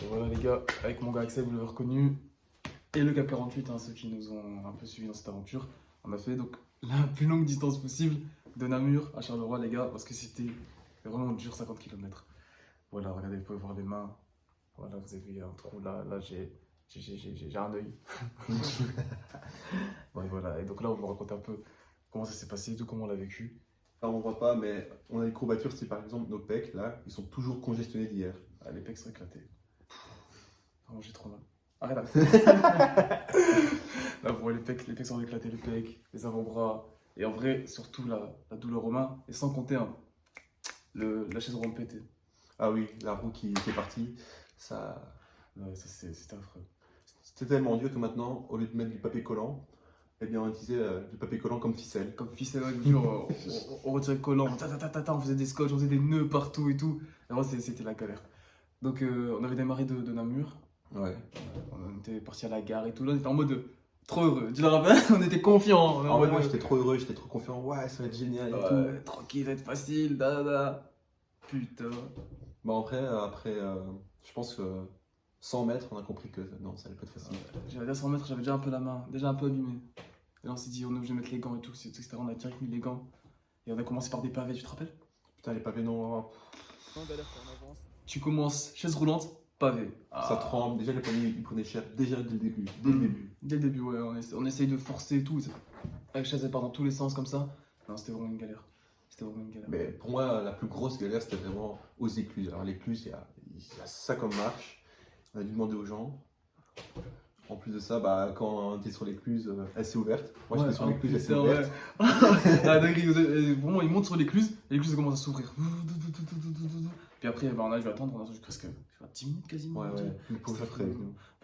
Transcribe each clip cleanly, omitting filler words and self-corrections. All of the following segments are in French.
Voilà les gars, avec mon gars Axel, vous l'avez reconnu, et le Cap 48, ceux qui nous ont un peu suivis dans cette aventure, on a fait donc la plus longue distance possible de Namur à Charleroi les gars, parce que c'était vraiment dur, 50 km. Voilà, regardez, vous pouvez voir les mains, voilà, vous avez vu un trou là j'ai un œil. Ouais, voilà, et donc là on va vous raconter un peu comment ça s'est passé, tout comment on l'a vécu. Alors on voit pas, mais on a des courbatures, c'est par exemple nos pecs, là, ils sont toujours congestionnés d'hier. Ah, les pecs sont éclatés. Vraiment j'ai trop mal. Arrête. Là, vous voyez les pecs sont éclatés, les pecs, les avant-bras. Et en vrai, surtout la douleur aux mains. Et sans compter la chaise roulante pétée. Ah oui, la roue qui est partie, ça... Ouais, ça, c'était affreux. C'était tellement dur que maintenant, au lieu de mettre du papier collant, eh bien on utilisait du papier collant comme ficelle. Comme ficelle, ouais, genre, on retirait le collant, on faisait des scotch, on faisait des nœuds partout et tout. Et vraiment, c'était la galère. Donc, on avait démarré de Namur. Ouais. On était parti à la gare et tout. Là, on était en mode trop heureux. Tu le rappelles? On était confiants. En vrai, moi j'étais trop heureux, j'étais trop confiant, ouais, ça va être génial et tout. Tranquille, ça va être facile, da. Putain. Bah en vrai, après, je pense que 100 mètres, on a compris que non, ça allait pas être facile. J'avais déjà 100 mètres, j'avais déjà un peu la main, déjà un peu abîmée. Et là, on s'est dit, on est obligé de mettre les gants et tout, etc. On a direct mis les gants. Et on a commencé par des pavés, tu te rappelles? Putain, les pavés, non, Tu commences, chaise roulante, pavé. ça tremble. Déjà, les pavés, ils prenaient cher déjà dès le début. Dès le début. Dès le début, ouais, on essaye de forcer et tout. La chaise, elle part dans tous les sens comme ça. Non, c'était vraiment une galère. C'était vraiment une galère. Mais pour moi, la plus grosse galère, c'était vraiment aux écluses. Alors, l'écluse, il y a ça comme marche. On a dû demander aux gens. En plus de ça, bah, quand on était sur l'écluse, elle s'est ouverte. Moi, j'étais sur l'écluse, elle s'est ouverte. Ah, dinguerie, vraiment, ils montent sur l'écluse, et l'écluse commence à s'ouvrir. Puis après, bah, on a dû attendre, on a attendu presque 10 minutes quasiment. Ouais, le pauvre frère.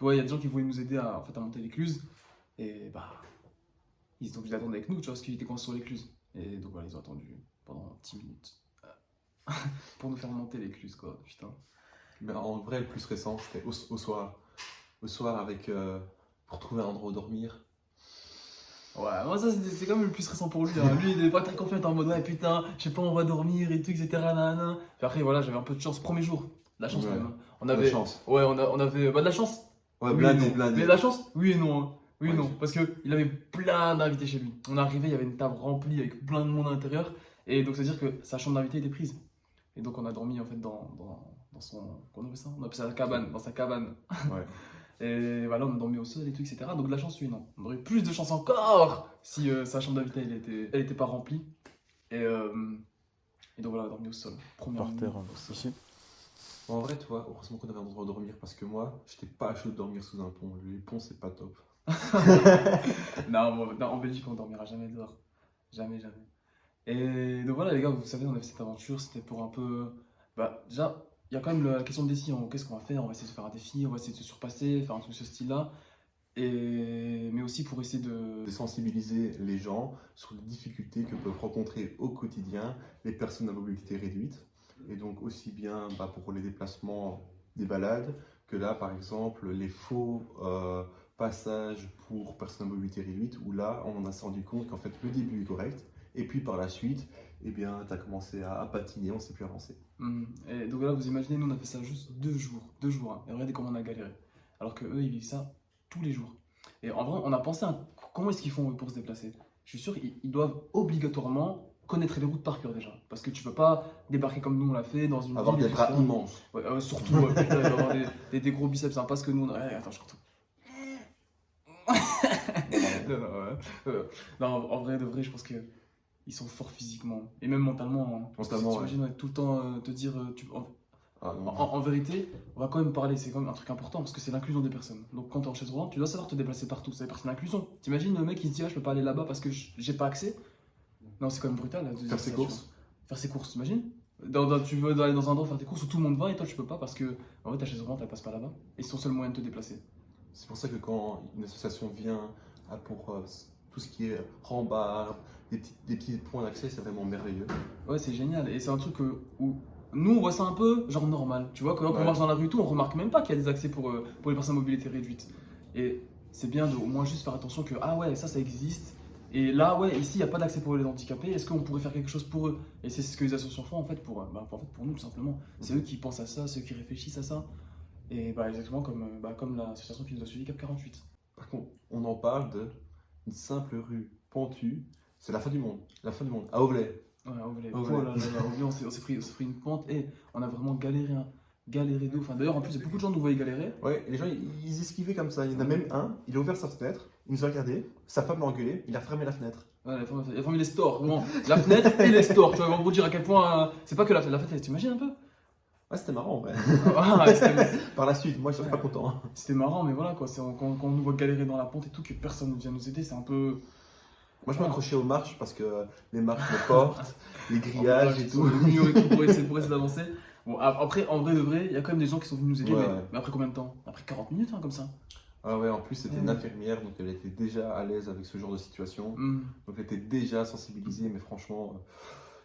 Ouais, il y a des gens qui voulaient nous aider à monter l'écluse, et bah, ils étaient obligés d'attendre avec nous, tu vois, parce qu'ils étaient coincés sur l'écluse. Et donc voilà, ils ont attendu pendant 10 minutes pour nous faire monter l'écluse, quoi, putain. Mais en vrai, le plus récent, c'était au soir. Au soir, avec pour trouver un endroit où dormir. Ouais, moi ça c'est quand même le plus stressant pour lui. Hein. Lui il est pas très confiant, il était en mode ouais putain, je sais pas, on va dormir et tout, etc. Nanana. Puis après voilà, j'avais un peu de chance, premier jour. De la chance Ouais. quand même. On De la avait. chance. Ouais, on avait. Bah de la chance. Ouais, Oui et blindé, non. blindé. Mais de la chance, oui et non. Hein. Oui et Ouais. non. Parce qu'il avait plein d'invités chez lui. On est arrivé, il y avait une table remplie avec plein de monde à l'intérieur. Et donc c'est-à-dire que sa chambre d'invité était prise. Et donc on a dormi en fait dans son. Comment on appelle ça? On appelle ça la cabane, dans sa cabane. Ouais. Et voilà, on a dormi au sol et tout, etc. Donc de la chance, oui, non. On aurait eu plus de chance encore si sa chambre d'invité, elle était pas remplie. Et donc voilà, on a dormi au sol. Première nuit. Ici. En vrai, tu vois, heureusement qu'on avait un endroit où dormir parce que moi, j'étais pas chaud de dormir sous un pont. Les ponts, c'est pas top. Non, en Belgique, on dormira jamais dehors. Jamais. Et donc voilà, les gars, vous savez, on avait cette aventure, c'était pour un peu. Bah, déjà, il y a quand même la question de défi. Qu'est-ce qu'on va faire? On va essayer de faire un défi, on va essayer de se surpasser, faire un truc de ce style-là. Mais aussi pour essayer De sensibiliser les gens sur les difficultés que peuvent rencontrer au quotidien les personnes à mobilité réduite. Et donc aussi bien pour les déplacements des balades que là, par exemple, les faux passages pour personnes à mobilité réduite où là, on s'est rendu compte qu'en fait, le début est correct. Et puis par la suite, eh bien, tu as commencé à patiner, on ne s'est plus avancer. Et donc là, vous imaginez, nous on a fait ça juste 2 jours. Hein. Et regardez comment on a galéré. Alors que eux, ils vivent ça tous les jours. Et en vrai, on a pensé à comment est-ce qu'ils font eux, pour se déplacer. Je suis sûr qu'ils doivent obligatoirement connaître les routes par cœur déjà. Parce que tu peux pas débarquer comme nous on l'a fait dans une Avoir ville. des bras immenses. Ouais, surtout, putain, il doit avoir des gros biceps, hein, parce que nous on a. Attends, je retourne. Non, en vrai, de vrai, je pense que. Ils sont forts physiquement et même mentalement. Hein. Mentalement, tu imagines tout le temps te dire. En vérité, on va quand même parler, c'est quand même un truc important parce que c'est l'inclusion des personnes. Donc quand tu es en chaise roulante, tu dois savoir te déplacer partout, ça fait partie de l'inclusion. T'imagines le mec qui se dit ah, je peux pas aller là-bas parce que j'ai pas accès. Non, c'est quand même brutal. Là, de dire Faire ça, ses tu courses. vois. Faire ses courses, t'imagines tu veux aller dans un endroit faire tes courses où tout le monde va et toi tu peux pas parce que en fait ta chaise roulante elle passe pas là-bas et c'est ton seul moyen de te déplacer. C'est pour ça que quand une association vient pour tout ce qui est rambarde, des petits points d'accès, c'est vraiment merveilleux. Ouais, c'est génial et c'est un truc où nous on voit ça un peu genre normal. Tu vois, quand on marche dans la rue et tout, on remarque même pas qu'il y a des accès pour les personnes à mobilité réduite. Et c'est bien de au moins juste faire attention que ah ouais, ça existe. Et là, ouais, ici, il n'y a pas d'accès pour les handicapés. Est-ce qu'on pourrait faire quelque chose pour eux? Et c'est ce que les associations font en fait pour nous, tout simplement. C'est eux qui pensent à ça, c'est eux qui réfléchissent à ça. Et bah, exactement comme l'association qui nous a suivi, Cap 48. Par contre, on en parle d'une simple rue pentue. C'est la fin du monde. La fin du monde. À Auvelay. Ouais, à Auvelay. Oh, Oh ouais. là là là, Auvelay, on s'est pris une pente et on a vraiment galéré, hein. Galéré de ouf. Enfin, d'ailleurs, en plus, il y a beaucoup de gens nous voyaient galérer. Ouais, et les gens, ils esquivaient comme ça. Il y en a même un, il a ouvert sa fenêtre, il nous a regardé, sa femme l'a engueulé, il a fermé la fenêtre. Ouais, il a fermé les stores, vraiment. La fenêtre et les stores, tu vois, vraiment pour dire à quel point. C'est pas que la fenêtre, t'imagines un peu? Ouais, c'était marrant en vrai. Ah, c'était Par la suite, moi je suis Ouais. pas content. c'était marrant, mais voilà quoi. Quand on nous voit galérer dans la pente et tout, que personne ne vient nous aider, c'est un peu. Moi je m'accrochais aux marches parce que les marches, les portes, les grillages et tout. Les murs et tout pour essayer d'avancer. Bon, après, en vrai de vrai, il y a quand même des gens qui sont venus nous aider, Ouais, mais, ouais. mais après combien de temps? Après 40 minutes, hein, comme ça. Ah ouais, en plus c'était une Ouais. infirmière, donc elle était déjà à l'aise avec ce genre de situation. Hmm. Donc elle était déjà sensibilisée, mais franchement,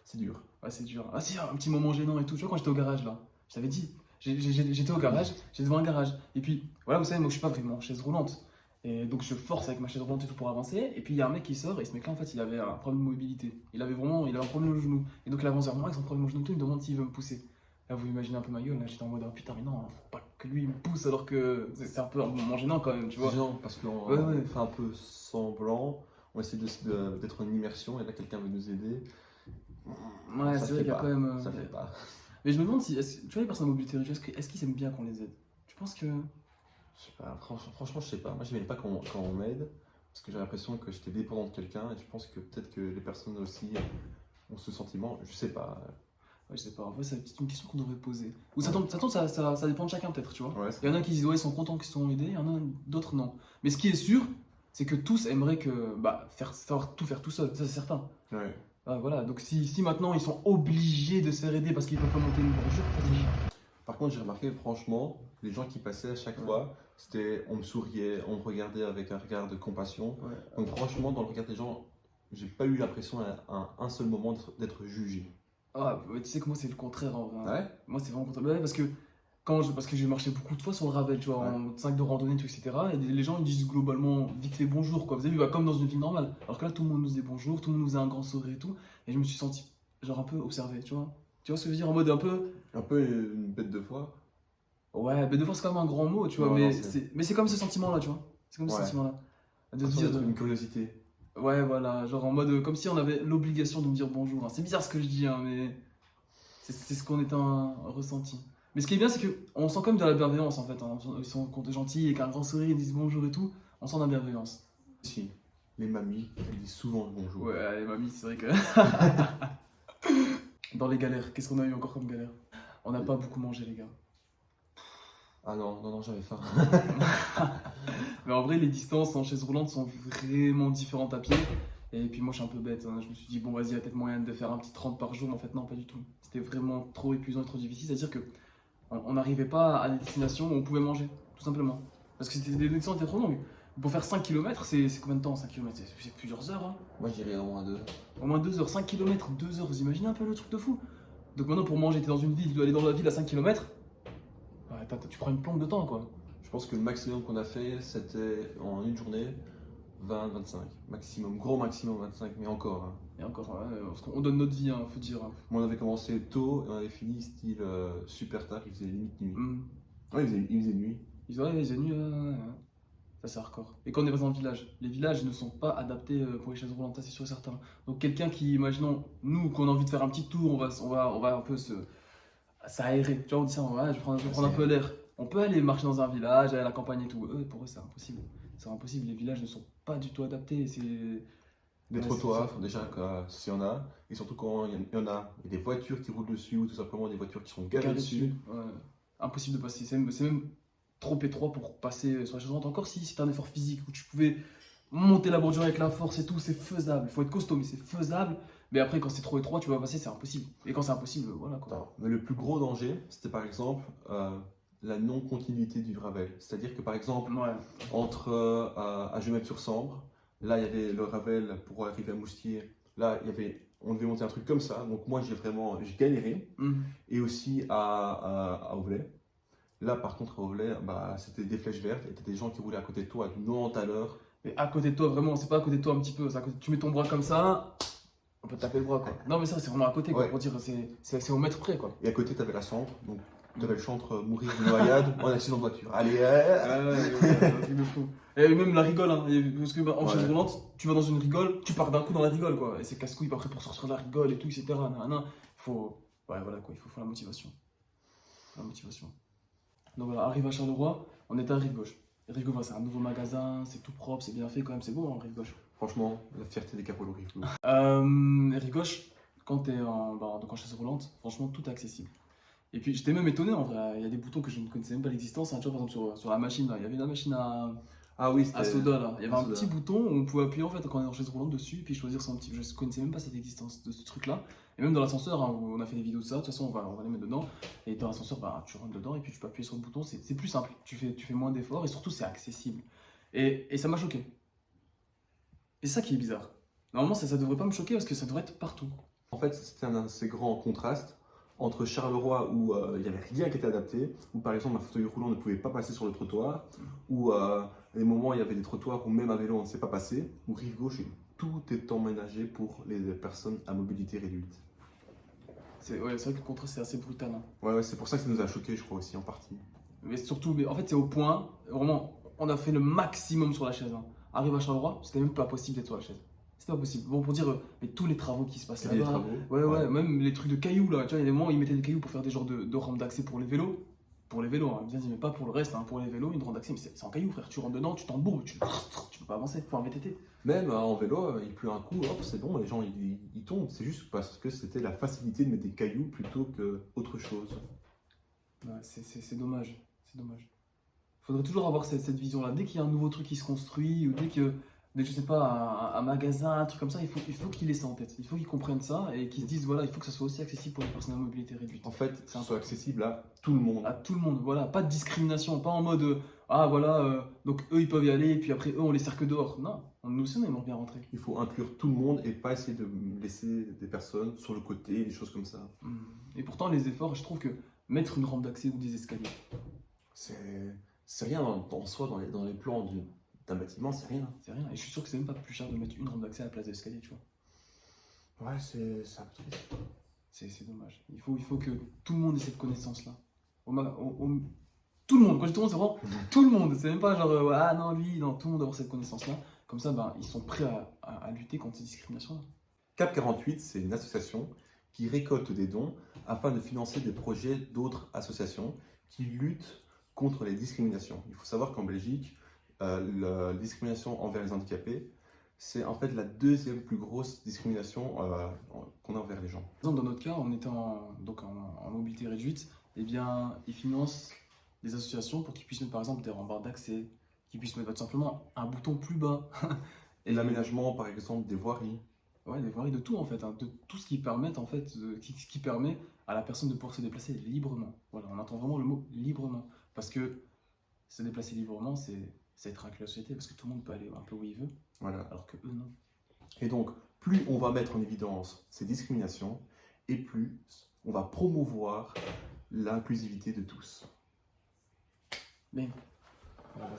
c'est dur. Ouais, c'est dur. Ah si, un petit moment gênant et tout. Tu vois, quand j'étais au garage là, je t'avais dit, j'étais au garage, j'étais devant un garage. Et puis, voilà, vous savez, moi je suis pas vraiment en chaise roulante. Et donc je force avec ma chaise roulante et tout pour avancer. Et puis il y a un mec qui sort, et ce mec là en fait il avait un problème de mobilité. Il avait un problème au genou. Et donc il avance vers moi avec son problème au genou, et tout, il me demande s'il veut me pousser. Là vous imaginez un peu ma gueule, là j'étais en mode, ah, putain, mais non, faut pas que lui il me pousse alors que c'est un peu un moment gênant quand même, tu vois. C'est gênant parce qu'on Ouais, ouais. fait un peu semblant, on essaie d'être en immersion et là quelqu'un veut nous aider. Ouais, Ça c'est vrai fait qu'il y a pas, quand même. ça fait pas. Mais je me demande si, tu vois, les personnes à mobilité réduite, est-ce qu'ils aiment bien qu'on les aide? Tu penses que. Je sais pas, franchement, je sais pas. Moi, j'aimais pas quand on m'aide parce que j'ai l'impression que j'étais dépendant de quelqu'un et je pense que peut-être que les personnes aussi ont ce sentiment. Je sais pas. Ouais, je sais pas, en vrai, c'est peut-être une question qu'on devrait poser. Ou ça dépend de chacun, peut-être, tu vois. Ouais, Il y en a qui disent, ouais, ils sont contents qu'ils sont aidés, il y en a d'autres, non. Mais ce qui est sûr, c'est que tous aimeraient savoir tout faire tout seul, ça c'est certain. ouais. Ah, voilà, donc si maintenant ils sont obligés de se faire aider parce qu'ils peuvent pas monter une voiture, ça c'est chiant. Par contre, j'ai remarqué, franchement, les gens qui passaient à chaque fois, on me souriait, on me regardait avec un regard de compassion. Ouais. Donc, franchement, dans le regard des gens, j'ai pas eu l'impression à un seul moment d'être jugé. Ah, ouais, tu sais que moi c'est le contraire en vrai, hein. Ouais? Moi c'est vraiment le contraire. Ouais, parce que j'ai marché beaucoup de fois sur le Ravel, tu vois, Ouais. en sac de randonnée, tout, etc. Et les gens ils disent globalement vite fait bonjour, quoi. Vous avez vu, comme dans une ville normale. Alors que là tout le monde nous disait bonjour, tout le monde nous faisait un grand sourire et tout. Et je me suis senti genre un peu observé, tu vois. Tu vois ce que je veux dire? En mode un peu. Un peu une bête de foire. Ouais, mais de fois c'est quand même un grand mot, tu vois. Non, Mais non, c'est comme ce sentiment-là, tu vois. C'est comme ce Ouais. sentiment-là. De se L'impression dire. d'être une curiosité. Ouais, voilà, genre en mode comme si on avait l'obligation de me dire bonjour, hein. C'est bizarre ce que je dis, hein, mais c'est ce qu'on est un ressenti. Mais ce qui est bien, c'est qu'on sent quand même de la bienveillance en fait, hein. Ils sont quand t'es gentil et qu'un grand sourire, ils disent bonjour et tout, on sent de la bienveillance. Si, les mamies, elles disent souvent le bonjour. Ouais, allez, mamie, c'est vrai que. Dans les galères, qu'est-ce qu'on a eu encore comme galère? On n'a pas beaucoup mangé, les gars. Ah non, non, non, j'avais faim. Mais en vrai, les distances en chaise roulante sont vraiment différentes à pied. Et puis moi, je suis un peu bête, hein. Je me suis dit, bon, vas-y, il y a peut-être moyen de faire un petit 30 par jour, mais en fait, non, pas du tout. C'était vraiment trop épuisant et trop difficile. C'est-à-dire que on n'arrivait pas à des destinations où on pouvait manger, tout simplement. Parce que les distances étaient trop longues. Pour faire 5 km, c'est combien de temps 5 km? C'est plusieurs heures, hein. Moi, je dirais au moins 2. Au moins 2 heures, 5 km, 2 heures, vous imaginez un peu le truc de fou? Donc maintenant, pour manger, t'es dans une ville, tu dois aller dans la ville à 5 km. Ouais, tu prends une plombe de temps, quoi. Je pense que le maximum qu'on a fait, c'était en une journée 20-25. Maximum, gros maximum 25, mais encore, hein. Et encore, ouais, parce qu'on donne notre vie, hein, faut dire, hein. Moi, on avait commencé tôt et on avait fini style super tard, il faisait limite nuit. Hmm. Ouais, il faisait nuit. Ils ont les ennemis, ouais. Ça c'est hardcore. Et quand on est dans un village, les villages ne sont pas adaptés pour les chaises roulantes, ça c'est sûr et certain. Donc quelqu'un qui, imaginons, nous, qu'on a envie de faire un petit tour, on va un peu s'aérer. Tu vois, on dit ça, ouais, je vais prendre un peu l'air. On peut aller marcher dans un village, aller à la campagne et tout. Eux, pour eux, c'est impossible. C'est impossible, les villages ne sont pas du tout adaptés. Des Ouais, trottoirs, c'est ça. déjà, s'il y en a. Et surtout quand il y en a, il y a des voitures qui roulent dessus ou tout simplement des voitures qui sont garées Carré dessus. ouais. Impossible de passer. C'est même trop étroit pour passer sur la chaise roulante. Encore si c'est un effort physique où tu pouvais monter la bordure avec la force et tout, c'est faisable. Il faut être costaud, mais c'est faisable. Mais après, quand c'est trop étroit, tu vas passer, c'est impossible. Et quand c'est impossible, voilà quoi. Attends, mais le plus gros danger, c'était par exemple la non-continuité du Ravel. C'est-à-dire que par exemple, Ouais. entre à Gemep-sur-Sambre, là il y avait le Ravel pour arriver à Moustier, là on devait monter un truc comme ça, donc moi j'ai galéré, Mhm. et aussi à Auvelay. Là par contre à Auvelay, bah, c'était des flèches vertes, et t'as des gens qui roulaient à côté de toi à du 90 à l'heure. Et à côté de toi, vraiment, c'est pas à côté de toi un petit peu. Tu mets ton bras comme ça, on peut te taper le bras quoi. Non, mais ça, c'est vraiment à côté quoi. Ouais. Pour dire, c'est au mètre près quoi. Et à côté t'avais la Sambre, donc Tu avais le choix entre mourir de noyade ou un accident de voiture. Allez, Un truc de fou. Et même la rigole, hein. Parce que en chaise Ouais. roulante, tu vas dans une rigole, tu pars d'un coup dans la rigole, quoi. Et c'est casse-couille après pour sortir de la rigole et tout, etc. Nanana. Faut, ouais, voilà, quoi. Il faut la motivation. La motivation. Donc voilà, arrive à Charleroi, on était à Rive Gauche. Rive Gauche, c'est un nouveau magasin, c'est tout propre, c'est bien fait quand même, c'est beau, hein, Rive Gauche. franchement, la fierté des capots Rive Gauche. Rive Gauche, quand t'es donc en chaise roulante, franchement, tout est accessible. Et puis j'étais même étonné en vrai, il y a des boutons que je ne connaissais même pas l'existence. Hein. Tu vois, par exemple, sur la machine, là, il y avait la machine Ah oui, à c'était soda, là. Il y avait à un soda. petit bouton où on pouvait appuyer en fait quand on est en chaise roulante dessus, puis choisir son petit. Je ne connaissais même pas cette existence de ce truc-là. Et même dans l'ascenseur, hein, où on a fait des vidéos de ça, de toute façon, on va les mettre dedans. Et dans l'ascenseur, bah, tu rentres dedans et puis tu peux appuyer sur le bouton, c'est plus simple. Tu fais moins d'efforts et surtout, c'est accessible. Et ça m'a choqué. Et c'est ça qui est bizarre. Normalement, ça devrait pas me choquer parce que ça devrait être partout. En fait, c'était un assez grand contraste entre Charleroi où il n'y avait rien qui était adapté, où par exemple un fauteuil roulant ne pouvait pas passer sur le trottoir, où à des moments il y avait des trottoirs où même à vélo on ne sait pas passer, où Rive Gauche, tout est emménagé pour les personnes à mobilité réduite. C'est vrai que le contraste, c'est assez brutal. Hein. Ouais, c'est pour ça que ça nous a choqués, je crois aussi en partie. Mais surtout, mais en fait, c'est au point, vraiment, on a fait le maximum sur la chaise. Hein. Arrive à Charleroi, c'était même pas possible d'être sur la chaise. C'était pas possible. Bon, pour dire, mais tous les travaux qui se passent Il y a des là-bas. travaux. Ouais, même les trucs de cailloux là. Tu vois, il y a des moments où ils mettaient des cailloux pour faire des genres de rampes d'accès pour les vélos. Pour les vélos, hein. Bien dit, mais pas pour le reste. Hein. Pour les vélos, une rampe d'accès, mais c'est en cailloux, frère. Tu rentres dedans, tu t'embourbes, tu peux pas avancer. Faut un VTT. Même en vélo, il pleut un coup, hop, c'est bon, les gens ils tombent. C'est juste parce que c'était la facilité de mettre des cailloux plutôt qu'autre chose. Ouais, c'est dommage. C'est dommage. Faudrait toujours avoir cette vision-là. Dès qu'il y a un nouveau truc qui se construit, ou dès que, je sais pas, un magasin, un truc comme ça, il faut qu'ils aient ça en tête. Il faut qu'ils comprennent ça et qu'ils se disent, voilà, il faut que ça soit aussi accessible pour les personnes à mobilité réduite. En fait, C'est ça soit important. accessible à tout le monde. À tout le monde, voilà. Pas de discrimination, pas en mode, ah voilà, donc eux ils peuvent y aller, et puis après eux on les cerque dehors. Non, nous aussi on aimerait bien rentrer. Il faut inclure tout le monde et pas essayer de laisser des personnes sur le côté, des choses comme ça. Et pourtant, les efforts, je trouve que mettre une rampe d'accès ou des escaliers, C'est rien en soi dans les plans d'un bâtiment, c'est rien. c'est rien. Et je suis sûr que c'est même pas plus cher de mettre une rampe d'accès à la place de l'escalier, tu vois. Ouais, c'est un peu triste. C'est dommage. Il faut que tout le monde ait cette connaissance-là. Tout le monde, quand je dis tout le monde, c'est vraiment tout le monde. C'est même pas genre, ah non, lui, non, tout le monde doit avoir cette connaissance-là. Comme ça, ben, ils sont prêts à lutter contre ces discriminations-là. Cap 48, c'est une association qui récolte des dons afin de financer des projets d'autres associations qui luttent contre les discriminations. Il faut savoir qu'en Belgique, la discrimination envers les handicapés, c'est en fait la deuxième plus grosse discrimination qu'on a envers les gens. Par exemple, dans notre cas, on était en mobilité réduite, eh bien, ils financent des associations pour qu'ils puissent mettre par exemple des rambardes d'accès, qu'ils puissent mettre tout simplement un bouton plus bas. Et l'aménagement, par exemple, des voiries. Ouais, des voiries de tout en fait, hein, de tout ce qui permet en fait, qui permet à la personne de pouvoir se déplacer librement. Voilà, on entend vraiment le mot librement, parce que se déplacer librement, c'est être inclus à la société, parce que tout le monde peut aller un peu où il veut, Voilà. alors que eux non. Et donc, plus on va mettre en évidence ces discriminations, et plus on va promouvoir l'inclusivité de tous. Mais, voilà,